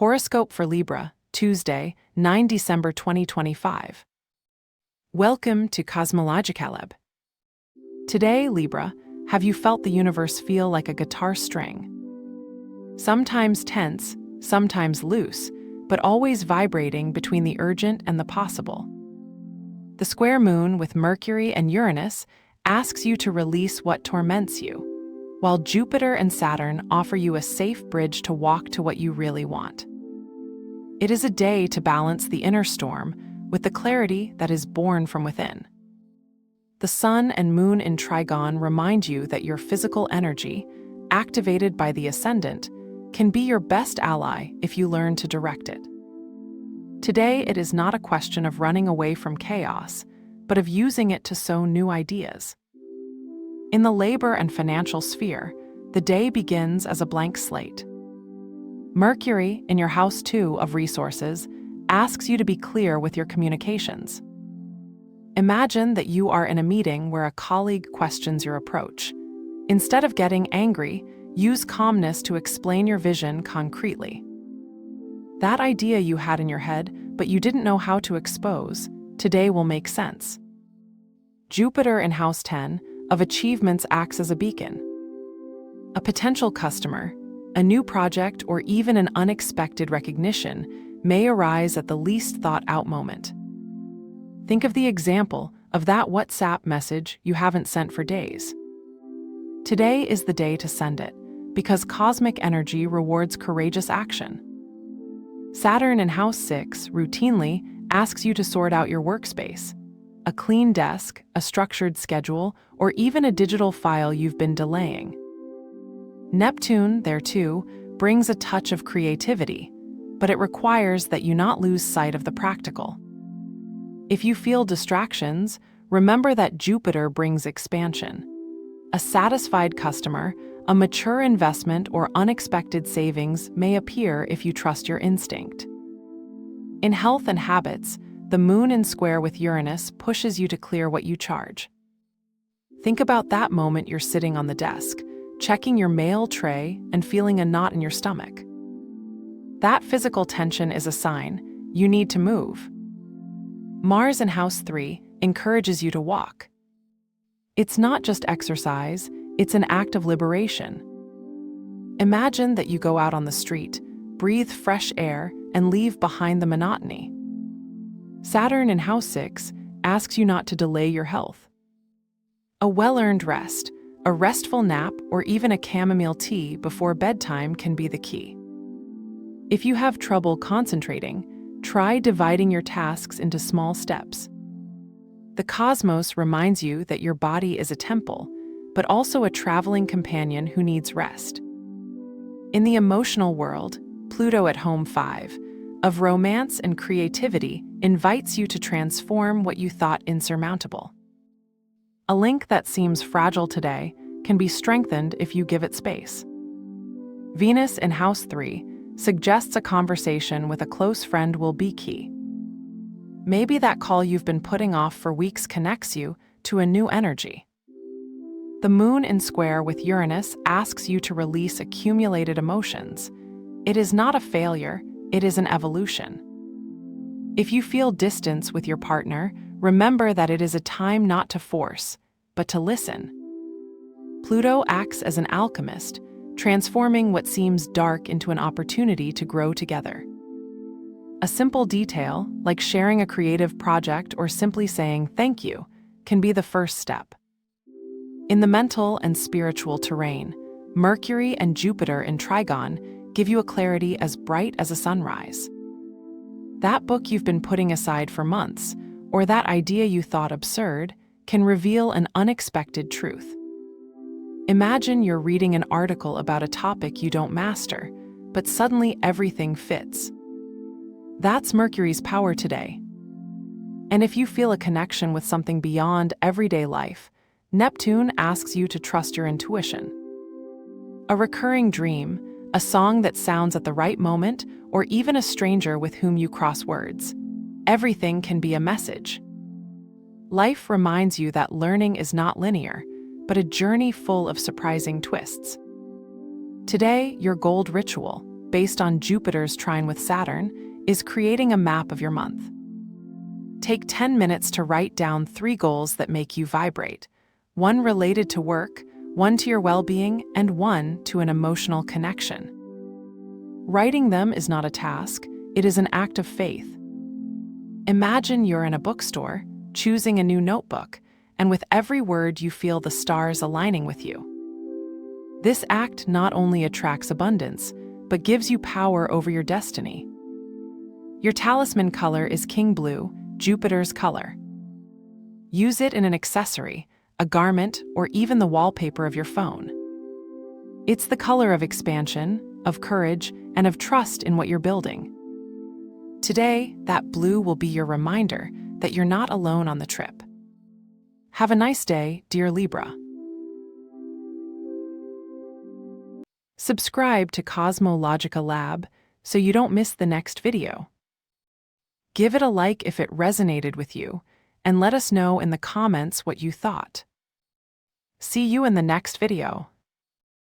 Horoscope for Libra, Tuesday, 9 December 2025. Welcome to Cosmologicaleb. Today, Libra, have you felt the universe feel like a guitar string? Sometimes tense, sometimes loose, but always vibrating between the urgent and the possible. The square moon with Mercury and Uranus asks you to release what torments you, while Jupiter and Saturn offer you a safe bridge to walk to what you really want. It is a day to balance the inner storm with the clarity that is born from within. The Sun and Moon in Trigon remind you that your physical energy, activated by the ascendant, can be your best ally if you learn to direct it. Today, it is not a question of running away from chaos, but of using it to sow new ideas. In the labor and financial sphere, the day begins as a blank slate. Mercury, in your house 2 of resources, asks you to be clear with your communications. Imagine that you are in a meeting where a colleague questions your approach. Instead of getting angry, use calmness to explain your vision concretely. That idea you had in your head, but you didn't know how to expose, today will make sense. Jupiter in house 10 of achievements acts as a beacon. A potential customer, a new project, or even an unexpected recognition may arise at the least thought-out moment. Think of the example of that WhatsApp message you haven't sent for days. Today is the day to send it, because cosmic energy rewards courageous action. Saturn in house 6 routinely asks you to sort out your workspace. A clean desk, a structured schedule, or even a digital file you've been delaying. Neptune, there too, brings a touch of creativity, but it requires that you not lose sight of the practical. If you feel distractions, remember that Jupiter brings expansion. A satisfied customer, a mature investment, or unexpected savings may appear if you trust your instinct. In health and habits, the moon in square with Uranus pushes you to clear what you charge. Think about that moment you're sitting on the desk, checking your mail tray and feeling a knot in your stomach. That physical tension is a sign you need to move. Mars in house 3 encourages you to walk. It's not just exercise, it's an act of liberation. Imagine that you go out on the street, breathe fresh air, and leave behind the monotony. Saturn in house 6 asks you not to delay your health. A well-earned rest, a restful nap, or even a chamomile tea before bedtime can be the key. If you have trouble concentrating, try dividing your tasks into small steps. The cosmos reminds you that your body is a temple, but also a traveling companion who needs rest. In the emotional world, Pluto at home 5, of romance and creativity, invites you to transform what you thought insurmountable. A link that seems fragile today can be strengthened if you give it space. Venus in house 3 suggests a conversation with a close friend will be key. Maybe that call you've been putting off for weeks connects you to a new energy. The moon in square with Uranus asks you to release accumulated emotions. It is not a failure, it is an evolution. If you feel distance with your partner, remember that it is a time not to force, but to listen. Pluto acts as an alchemist, transforming what seems dark into an opportunity to grow together. A simple detail, like sharing a creative project or simply saying thank you, can be the first step. In the mental and spiritual terrain, Mercury and Jupiter in Trigon give you a clarity as bright as a sunrise. That book you've been putting aside for months, or that idea you thought absurd, can reveal an unexpected truth. Imagine you're reading an article about a topic you don't master, but suddenly everything fits. That's Mercury's power today. And if you feel a connection with something beyond everyday life, Neptune asks you to trust your intuition. A recurring dream, a song that sounds at the right moment, or even a stranger with whom you cross words. Everything can be a message. Life reminds you that learning is not linear, but a journey full of surprising twists. Today, your gold ritual, based on Jupiter's trine with Saturn, is creating a map of your month. Take 10 minutes to write down 3 goals that make you vibrate, one related to work, one to your well-being, and one to an emotional connection. Writing them is not a task, it is an act of faith. Imagine you're in a bookstore, choosing a new notebook, and with every word you feel the stars aligning with you. This act not only attracts abundance, but gives you power over your destiny. Your talisman color is King Blue, Jupiter's color. Use it in an accessory, a garment, or even the wallpaper of your phone. It's the color of expansion, of courage, and of trust in what you're building. Today, that blue will be your reminder that you're not alone on the trip. Have a nice day, dear Libra. Subscribe to Cosmological Lab so you don't miss the next video. Give it a like if it resonated with you, and let us know in the comments what you thought. See you in the next video.